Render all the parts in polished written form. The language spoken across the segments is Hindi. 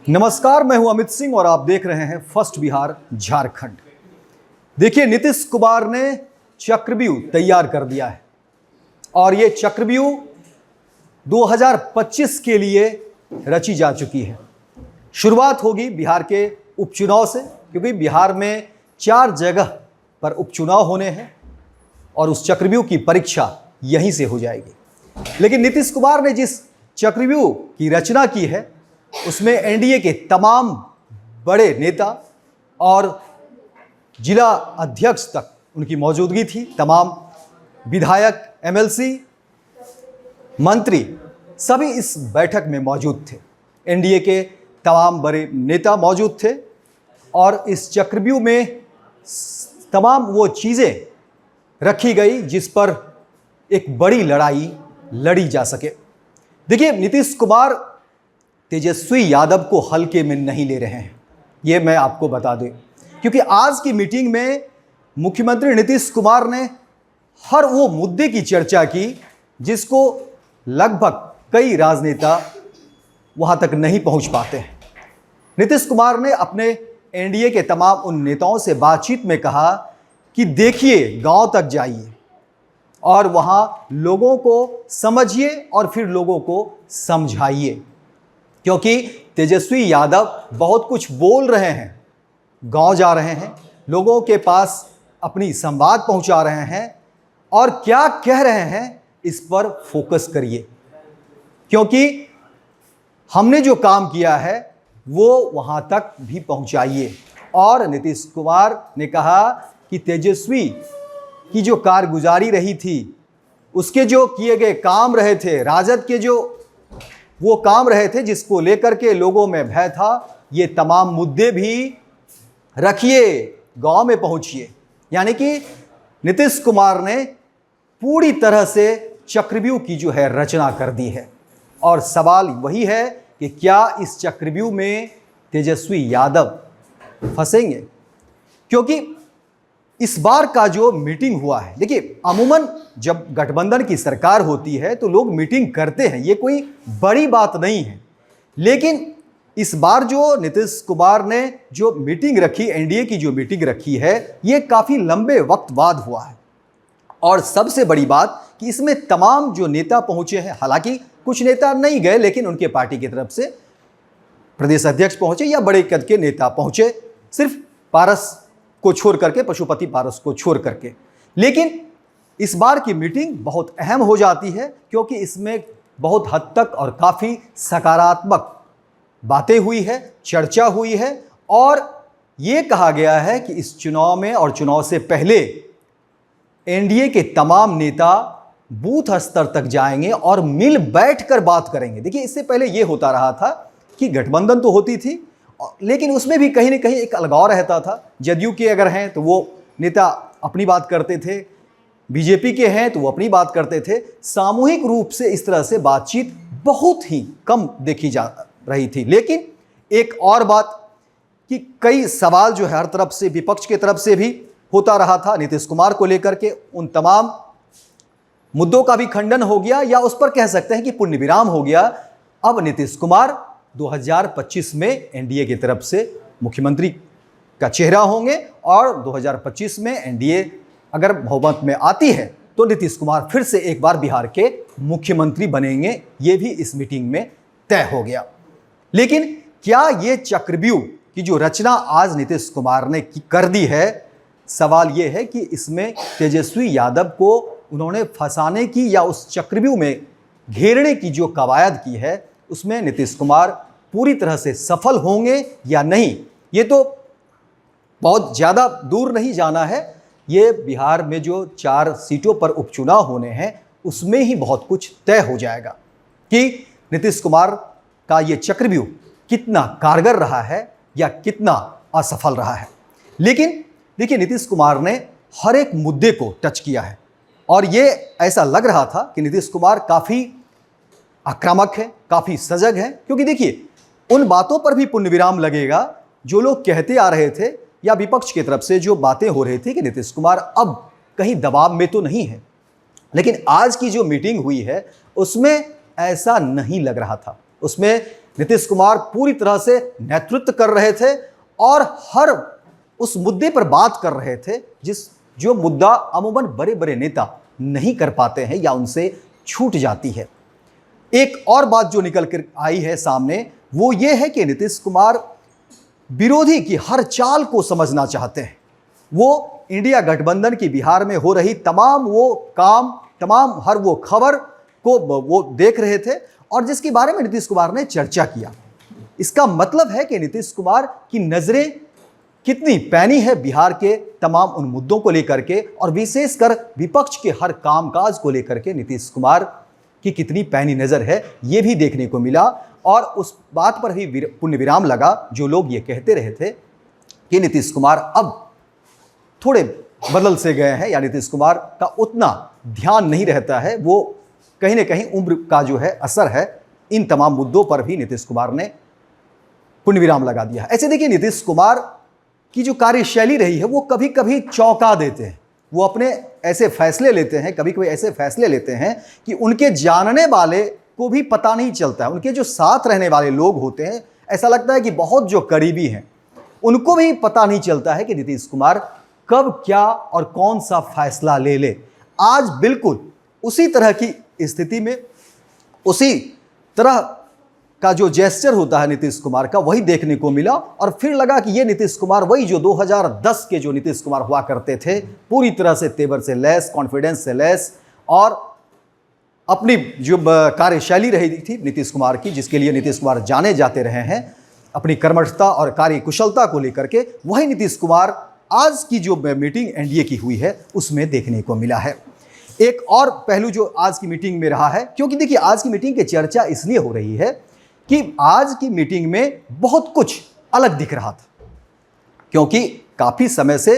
नमस्कार, मैं हूं अमित सिंह और आप देख रहे हैं फर्स्ट बिहार झारखंड। देखिए, नीतीश कुमार ने चक्रव्यूह तैयार कर दिया है और ये चक्रव्यूह 2025 के लिए रची जा चुकी है। शुरुआत होगी बिहार के उपचुनाव से, क्योंकि बिहार में 4 जगह पर उपचुनाव होने हैं और उस चक्रव्यूह की परीक्षा यहीं से हो जाएगी। लेकिन नीतीश कुमार ने जिस चक्रव्यूह की रचना की है उसमें एनडीए के तमाम बड़े नेता और जिला अध्यक्ष तक उनकी मौजूदगी थी। तमाम विधायक, एमएलसी, मंत्री सभी इस बैठक में मौजूद थे। एनडीए के तमाम बड़े नेता मौजूद थे और इस चक्रव्यूह में तमाम वो चीज़ें रखी गई जिस पर एक बड़ी लड़ाई लड़ी जा सके। देखिए, नीतीश कुमार तेजस्वी यादव को हल्के में नहीं ले रहे हैं, ये मैं आपको बता दें, क्योंकि आज की मीटिंग में मुख्यमंत्री नीतीश कुमार ने हर वो मुद्दे की चर्चा की जिसको लगभग कई राजनेता वहां तक नहीं पहुंच पाते हैं। नीतीश कुमार ने अपने एनडीए के तमाम उन नेताओं से बातचीत में कहा कि देखिए, गांव तक जाइए और वहां लोगों को समझिए और फिर लोगों को समझाइए, क्योंकि तेजस्वी यादव बहुत कुछ बोल रहे हैं, गांव जा रहे हैं, लोगों के पास अपनी संवाद पहुंचा रहे हैं और क्या कह रहे हैं इस पर फोकस करिए, क्योंकि हमने जो काम किया है वो वहां तक भी पहुंचाइए। और नीतीश कुमार ने कहा कि तेजस्वी की जो कारगुजारी रही थी, उसके जो किए गए काम रहे थे, राजद के जो वो काम रहे थे जिसको लेकर के लोगों में भय था, ये तमाम मुद्दे भी रखिए, गांव में पहुंचिए। यानी कि नीतीश कुमार ने पूरी तरह से चक्रव्यूह की जो है रचना कर दी है और सवाल वही है कि क्या इस चक्रव्यूह में तेजस्वी यादव फंसेंगे। क्योंकि इस बार का जो मीटिंग हुआ है, देखिए, अमूमन जब गठबंधन की सरकार होती है तो लोग मीटिंग करते हैं, ये कोई बड़ी बात नहीं है। लेकिन इस बार जो नीतीश कुमार ने जो मीटिंग रखी, एनडीए की जो मीटिंग रखी है, ये काफ़ी लंबे वक्त बाद हुआ है। और सबसे बड़ी बात कि इसमें तमाम जो नेता पहुंचे हैं, हालांकि कुछ नेता नहीं गए लेकिन उनके पार्टी की तरफ से प्रदेश अध्यक्ष पहुंचे या बड़े कद के नेता पहुंचे, सिर्फ पारस को छोड़ करके, पशुपति पारस को छोड़ करके। लेकिन इस बार की मीटिंग बहुत अहम हो जाती है क्योंकि इसमें बहुत हद तक और काफ़ी सकारात्मक बातें हुई है, चर्चा हुई है और ये कहा गया है कि इस चुनाव में और चुनाव से पहले एनडीए के तमाम नेता बूथ स्तर तक जाएंगे और मिल बैठकर बात करेंगे। देखिए, इससे पहले ये होता रहा था कि गठबंधन तो होती थी लेकिन उसमें भी कहीं ना कहीं एक अलगाव रहता था। जदयू के अगर हैं तो वो नेता अपनी बात करते थे, बीजेपी के हैं तो वो अपनी बात करते थे। सामूहिक रूप से इस तरह से बातचीत बहुत ही कम देखी जा रही थी। लेकिन एक और बात कि कई सवाल जो है हर तरफ से, विपक्ष के तरफ से भी होता रहा था नीतीश कुमार को लेकर के। उन तमाम मुद्दों का भी खंडन हो गया या उस पर कह सकते हैं कि पूर्ण विराम हो गया। अब नीतीश कुमार 2025 में एनडीए की तरफ से मुख्यमंत्री का चेहरा होंगे और 2025 में एनडीए अगर बहुमत में आती है तो नीतीश कुमार फिर से एक बार बिहार के मुख्यमंत्री बनेंगे। ये भी इस मीटिंग में तय हो गया। लेकिन क्या ये चक्रव्यूह की जो रचना आज नीतीश कुमार ने कर दी है, सवाल ये है कि इसमें तेजस्वी यादव को उन्होंने फंसाने की या उस चक्रव्यूह में घेरने की जो कवायद की है उसमें नीतीश कुमार पूरी तरह से सफल होंगे या नहीं, ये तो बहुत ज़्यादा दूर नहीं जाना है। ये बिहार में जो 4 सीटों पर उपचुनाव होने हैं उसमें ही बहुत कुछ तय हो जाएगा कि नीतीश कुमार का ये चक्रव्यूह कितना कारगर रहा है या कितना असफल रहा है। लेकिन देखिए, नीतीश कुमार ने हर एक मुद्दे को टच किया है और ये ऐसा लग रहा था कि नीतीश कुमार काफ़ी आक्रामक है, काफ़ी सजग है, क्योंकि देखिए, उन बातों पर भी पूर्ण विराम लगेगा जो लोग कहते आ रहे थे या विपक्ष की तरफ से जो बातें हो रही थी कि नीतीश कुमार अब कहीं दबाव में तो नहीं है। लेकिन आज की जो मीटिंग हुई है उसमें ऐसा नहीं लग रहा था। उसमें नीतीश कुमार पूरी तरह से नेतृत्व कर रहे थे और हर उस मुद्दे पर बात कर रहे थे जो मुद्दा अमूमन बड़े बड़े नेता नहीं कर पाते हैं या उनसे छूट जाती है। एक और बात जो निकल कर आई है सामने वो ये है कि नीतीश कुमार विरोधी की हर चाल को समझना चाहते हैं। वो इंडिया गठबंधन की बिहार में हो रही तमाम वो काम, तमाम हर वो खबर को वो देख रहे थे और जिसके बारे में नीतीश कुमार ने चर्चा किया। इसका मतलब है कि नीतीश कुमार की नजरें कितनी पैनी है बिहार के तमाम उन मुद्दों को लेकर के और विशेषकर विपक्ष के हर कामकाज को लेकर के नीतीश कुमार की कितनी पैनी नजर है, ये भी देखने को मिला। और उस बात पर ही पुण्य विराम लगा जो लोग ये कहते रहे थे कि नीतीश कुमार अब थोड़े बदल से गए हैं या नीतीश कुमार का उतना ध्यान नहीं रहता है, वो कहीं ना कहीं उम्र का जो है असर है। इन तमाम मुद्दों पर भी नीतीश कुमार ने पुण्य विराम लगा दिया। ऐसे देखिए, नीतीश कुमार की जो कार्यशैली रही है वो कभी कभी चौंका देते हैं। वो अपने ऐसे फैसले लेते हैं, कभी कभी ऐसे फैसले लेते हैं कि उनके जानने वाले को भी पता नहीं चलता है। उनके जो साथ रहने वाले लोग होते हैं, ऐसा लगता है कि बहुत जो करीबी हैं उनको भी पता नहीं चलता है कि नीतीश कुमार कब क्या और कौन सा फैसला ले ले। आज बिल्कुल उसी तरह की स्थिति में, उसी तरह का जो जेस्चर होता है नीतीश कुमार का, वही देखने को मिला। और फिर लगा कि ये नीतीश कुमार वही जो 2010 के जो नीतीश कुमार हुआ करते थे, पूरी तरह से तेवर से लैस, कॉन्फिडेंस से लैस, और अपनी जो कार्यशैली रही थी नीतीश कुमार की, जिसके लिए नीतीश कुमार जाने जाते रहे हैं अपनी कर्मठता और कार्यकुशलता को लेकर के, वही नीतीश कुमार आज की जो मीटिंग एनडीए की हुई है उसमें देखने को मिला है। एक और पहलू जो आज की मीटिंग में रहा है, क्योंकि देखिए आज की मीटिंग की चर्चा इसलिए हो रही है कि आज की मीटिंग में बहुत कुछ अलग दिख रहा था, क्योंकि काफ़ी समय से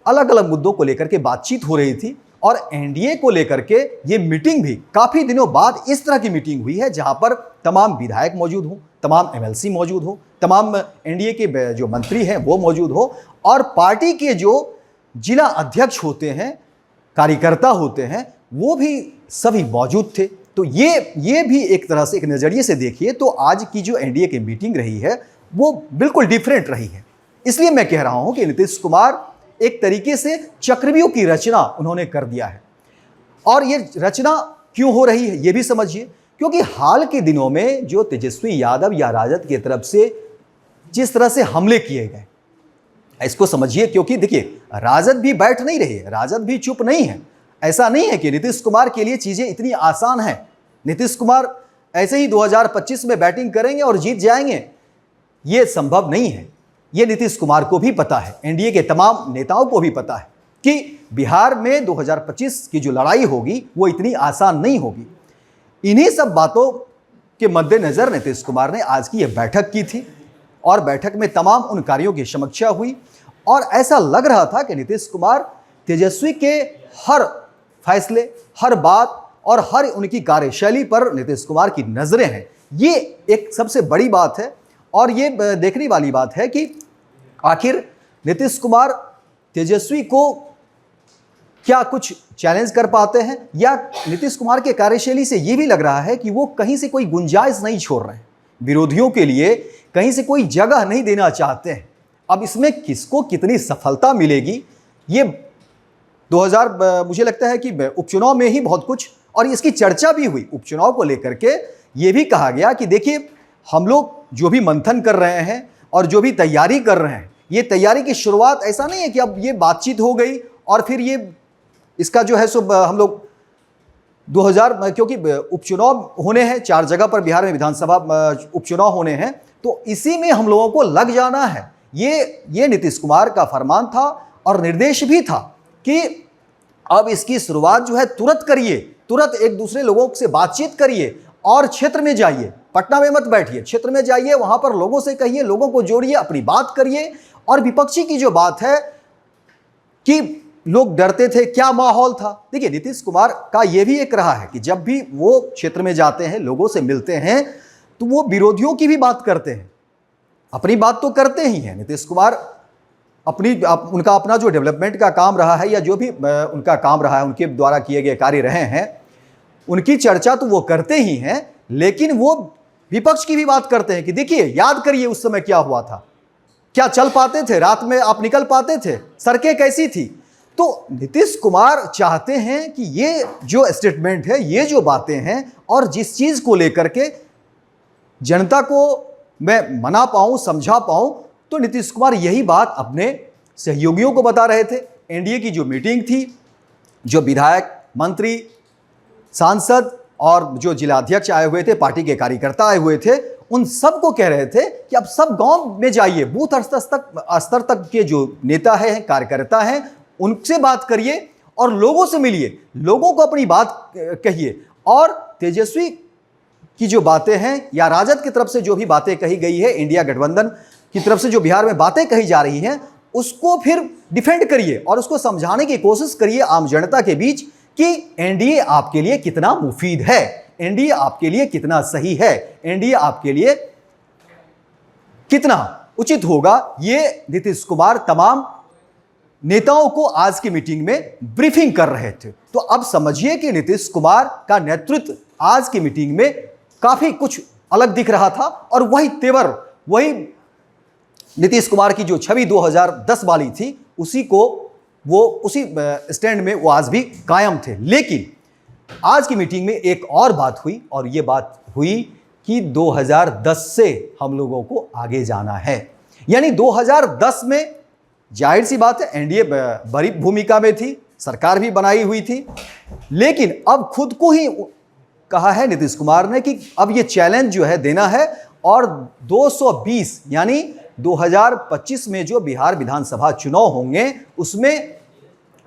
अलग अलग मुद्दों को लेकर के बातचीत हो रही थी और एनडीए को लेकर के ये मीटिंग भी काफ़ी दिनों बाद इस तरह की मीटिंग हुई है जहां पर तमाम विधायक मौजूद हों, तमाम एमएलसी मौजूद हो, तमाम एनडीए के जो मंत्री हैं वो मौजूद हो और पार्टी के जो जिला अध्यक्ष होते हैं, कार्यकर्ता होते हैं, वो भी सभी मौजूद थे। तो ये भी एक तरह से एक नज़रिए से देखिए तो आज की जो एनडीए की मीटिंग रही है वो बिल्कुल डिफरेंट रही है। इसलिए मैं कह रहा हूं कि नीतीश कुमार एक तरीके से चक्रव्यूह की रचना उन्होंने कर दिया है। और ये रचना क्यों हो रही है ये भी समझिए, क्योंकि हाल के दिनों में जो तेजस्वी यादव या राजद की तरफ से जिस तरह से हमले किए गए, इसको समझिए। क्योंकि देखिए, राजद भी बैठ नहीं रही है, राजद भी चुप नहीं है। ऐसा नहीं है कि नीतीश कुमार के लिए चीजें इतनी आसान हैं। नीतीश कुमार ऐसे ही 2025 में बैटिंग करेंगे और जीत जाएंगे, ये संभव नहीं है। ये नीतीश कुमार को भी पता है, एनडीए के तमाम नेताओं को भी पता है कि बिहार में 2025 की जो लड़ाई होगी वो इतनी आसान नहीं होगी। इन्हीं सब बातों के मद्देनजर नीतीश कुमार ने आज की यह बैठक की थी और बैठक में तमाम उन कार्यों की समीक्षा हुई और ऐसा लग रहा था कि नीतीश कुमार तेजस्वी के हर फैसले, हर बात और हर उनकी कार्यशैली पर नीतीश कुमार की नज़रें हैं। ये एक सबसे बड़ी बात है और ये देखने वाली बात है कि आखिर नीतीश कुमार तेजस्वी को क्या कुछ चैलेंज कर पाते हैं, या नीतीश कुमार के कार्यशैली से ये भी लग रहा है कि वो कहीं से कोई गुंजाइश नहीं छोड़ रहे हैं, विरोधियों के लिए कहीं से कोई जगह नहीं देना चाहते हैं। अब इसमें किसको कितनी सफलता मिलेगी ये मुझे लगता है कि उपचुनाव में ही बहुत कुछ, और इसकी चर्चा भी हुई उपचुनाव को लेकर के। ये भी कहा गया कि देखिए, हम लोग जो भी मंथन कर रहे हैं और जो भी तैयारी कर रहे हैं, ये तैयारी की शुरुआत ऐसा नहीं है कि अब ये बातचीत हो गई और फिर ये इसका जो है सो हम लोग क्योंकि उपचुनाव होने हैं 4 जगह पर बिहार में विधानसभा उपचुनाव होने हैं, तो इसी में हम लोगों को लग जाना है। ये नीतीश कुमार का फरमान था और निर्देश भी था कि अब इसकी शुरुआत जो है तुरंत करिए, तुरंत एक दूसरे लोगों से बातचीत करिए और क्षेत्र में जाइए, पटना में मत बैठिए, क्षेत्र में जाइए, वहां पर लोगों से कहिए, लोगों को जोड़िए, अपनी बात करिए। और विपक्षी की जो बात है कि लोग डरते थे, क्या माहौल था, देखिए नीतीश कुमार का यह भी एक रहा है कि जब भी वो क्षेत्र में जाते हैं, लोगों से मिलते हैं, तो वो विरोधियों की भी बात करते हैं, अपनी बात तो करते ही हैं। नीतीश कुमार उनका अपना जो डेवलपमेंट का काम रहा है या जो भी उनका काम रहा है, उनके द्वारा किए गए कार्य रहे हैं, उनकी चर्चा तो वो करते ही हैं, लेकिन वो विपक्ष की भी बात करते हैं कि देखिए, याद करिए उस समय क्या हुआ था, क्या चल पाते थे, रात में आप निकल पाते थे, सड़कें कैसी थी। तो नीतीश कुमार चाहते हैं कि ये जो स्टेटमेंट है, ये जो बातें हैं, और जिस चीज को लेकर के जनता को मैं मना पाऊं, समझा पाऊं, तो नीतीश कुमार यही बात अपने सहयोगियों को बता रहे थे। एनडीए की जो मीटिंग थी, जो विधायक, मंत्री, सांसद और जो जिलाध्यक्ष आए हुए थे, पार्टी के कार्यकर्ता आए हुए थे, उन सबको कह रहे थे कि अब सब गांव में जाइए, बूथ स्तर तक के जो नेता है, कार्यकर्ता हैं, उनसे बात करिए और लोगों से मिलिए, लोगों को अपनी बात कहिए। और तेजस्वी की जो बातें हैं या राजद की तरफ से जो भी बातें कही गई है, इंडिया गठबंधन की तरफ से जो बिहार में बातें कही जा रही हैं, उसको फिर डिफेंड करिए और उसको समझाने की कोशिश करिए आम जनता के बीच कि एनडीए आपके लिए कितना मुफीद है, एनडीए आपके लिए कितना सही है, एनडीए आपके लिए कितना उचित होगा। ये नीतीश कुमार तमाम नेताओं को आज की मीटिंग में ब्रीफिंग कर रहे थे। तो अब समझिए कि नीतीश कुमार का नेतृत्व आज की मीटिंग में काफी कुछ अलग दिख रहा था, और वही तेवर, वही नीतीश कुमार की जो छवि 2010 वाली थी, उसी स्टैंड में वो आज भी कायम थे। लेकिन आज की मीटिंग में एक और बात हुई, और ये बात हुई कि 2010 से हम लोगों को आगे जाना है। यानी 2010 में जाहिर सी बात है एनडीए बड़ी भूमिका में थी, सरकार भी बनाई हुई थी, लेकिन अब खुद को ही कहा है नीतीश कुमार ने कि अब ये चैलेंज जो है देना है, और 220 यानी 2025 में जो बिहार विधानसभा चुनाव होंगे, उसमें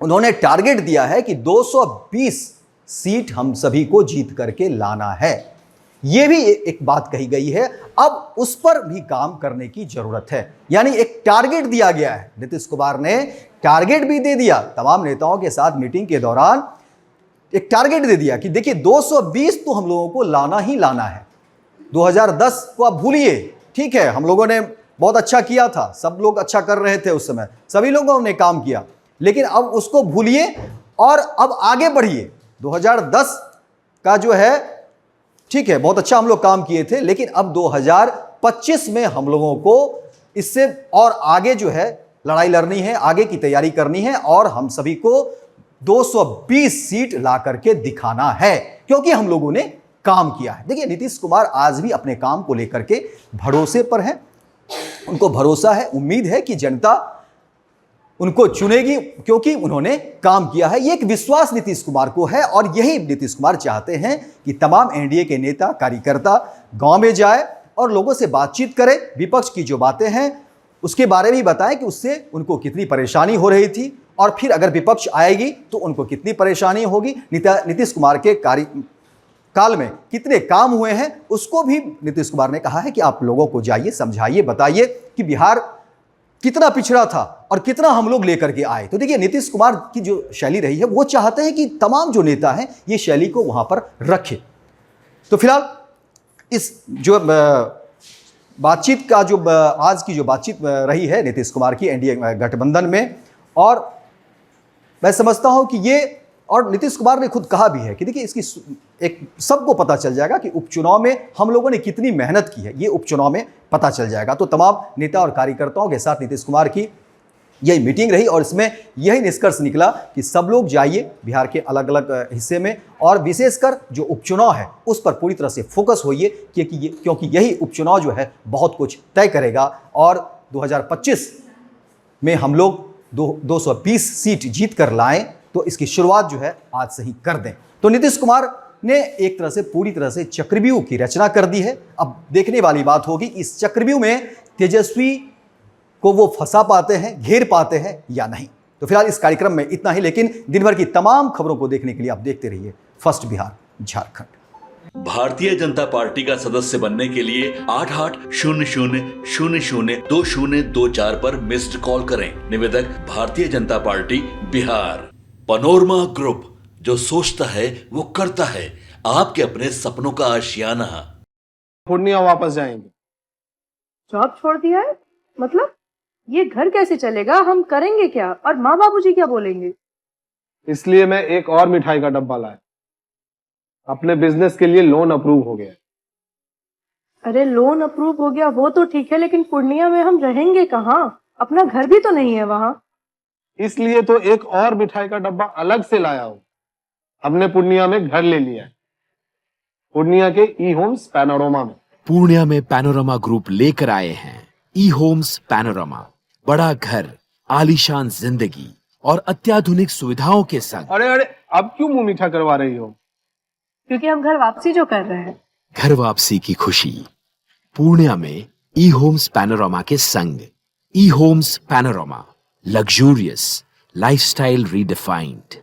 उन्होंने टारगेट दिया है कि 220 सीट हम सभी को जीत करके लाना है। यह भी एक बात कही गई है। अब उस पर भी काम करने की जरूरत है, यानी एक टारगेट दिया गया है। नीतीश कुमार ने टारगेट भी दे दिया, तमाम नेताओं के साथ मीटिंग के दौरान एक टारगेट दे दिया कि देखिए 220 तो हम लोगों को लाना ही लाना है। 2010 को आप भूलिए, ठीक है, हम लोगों ने बहुत अच्छा किया था, सब लोग अच्छा कर रहे थे उस समय, सभी लोगों ने काम किया, लेकिन अब उसको भूलिए और अब आगे बढ़िए। 2010 का जो है, ठीक है, बहुत अच्छा हम लोग काम किए थे, लेकिन अब 2025 में हम लोगों को इससे और आगे जो है लड़ाई लड़नी है, आगे की तैयारी करनी है, और हम सभी को 220 सीट ला करके दिखाना है, क्योंकि हम लोगों ने काम किया है। देखिए, नीतीश कुमार आज भी अपने काम को लेकर के भरोसे पर हैं, उनको भरोसा है, उम्मीद है कि जनता उनको चुनेगी क्योंकि उन्होंने काम किया है। ये एक विश्वास नीतीश कुमार को है, और यही नीतीश कुमार चाहते हैं कि तमाम एनडीए के नेता, कार्यकर्ता गांव में जाए और लोगों से बातचीत करें, विपक्ष की जो बातें हैं उसके बारे में भी बताएं कि उससे उनको कितनी परेशानी हो रही थी, और फिर अगर विपक्ष आएगी तो उनको कितनी परेशानी होगी, नीतीश कुमार के कार्यकाल में कितने काम हुए हैं, उसको भी नीतीश कुमार ने कहा है कि आप लोगों को जाइए, समझाइए, बताइए कि बिहार कितना पिछड़ा था और कितना हम लोग लेकर के आए। तो देखिए, नीतीश कुमार की जो शैली रही है, वो चाहते हैं कि तमाम जो नेता हैं ये शैली को वहां पर रखें। तो फिलहाल इस जो बातचीत का जो आज की जो बातचीत रही है नीतीश कुमार की एनडीए गठबंधन में, और मैं समझता हूं कि ये, और नीतीश कुमार ने खुद कहा भी है कि देखिए इसकी एक सबको पता चल जाएगा कि उपचुनाव में हम लोगों ने कितनी मेहनत की है, ये उपचुनाव में पता चल जाएगा। तो तमाम नेता और कार्यकर्ताओं के साथ नीतीश कुमार की यही मीटिंग रही, और इसमें यही निष्कर्ष निकला कि सब लोग जाइए बिहार के अलग अलग हिस्से में, और विशेषकर जो उपचुनाव है उस पर पूरी तरह से फोकस होइए, क्योंकि यही उपचुनाव जो है बहुत कुछ तय करेगा, और 2025 में हम लोग 220 सीट जीत कर लाएं, तो इसकी शुरुआत जो है आज से ही कर दें। तो नीतीश कुमार ने एक तरह से पूरी तरह से चक्रव्यूह की रचना कर दी है। अब देखने वाली बात होगी इस चक्रव्यूह में तेजस्वी को वो फंसा पाते हैं, घेर पाते हैं या नहीं। तो फिलहाल इस कार्यक्रम में इतना ही, लेकिन दिन भर की तमाम खबरों को देखने के लिए आप देखते रहिए फर्स्ट बिहार झारखंड। भारतीय जनता पार्टी का सदस्य बनने के लिए 8800002024 पर मिस्ड कॉल करें। निवेदक Bharatiya Janata party Bihar. Panorama group, जो सोचता है वो करता है। आपके अपने सपनों का आशियाना। पूर्णिया वापस जाएंगे। जॉब छोड़ दिया है? मतलब ये घर कैसे चलेगा? हम करेंगे क्या? और माँ बाबूजी क्या बोलेंगे? इसलिए मैं एक और मिठाई का डब्बा लाया। अपने बिजनेस के लिए लोन अप्रूव हो गया। अरे लोन अप्रूव हो गया वो तो ठीक है, लेकिन पूर्णिया में हम रहेंगे कहाँ? अपना घर भी तो नहीं है वहाँ। इसलिए तो एक और मिठाई का डब्बा अलग से लाया हूं। हमने पूर्णिया में घर ले लिया है, पूर्णिया के ई होम्स पैनोरमा में। पूर्णिया में पैनोरमा ग्रुप लेकर आए हैं ई होम्स पैनोरमा। बड़ा घर, आलीशान जिंदगी और अत्याधुनिक सुविधाओं के संग। अरे अरे, अब क्यों मुंह मीठा करवा रही हो? क्योंकि हम घर वापसी जो कर रहे हैं। घर वापसी की खुशी पूर्णिया में ई होम्स पैनोरमा के संग। E Homes Panorama, luxurious lifestyle redefined.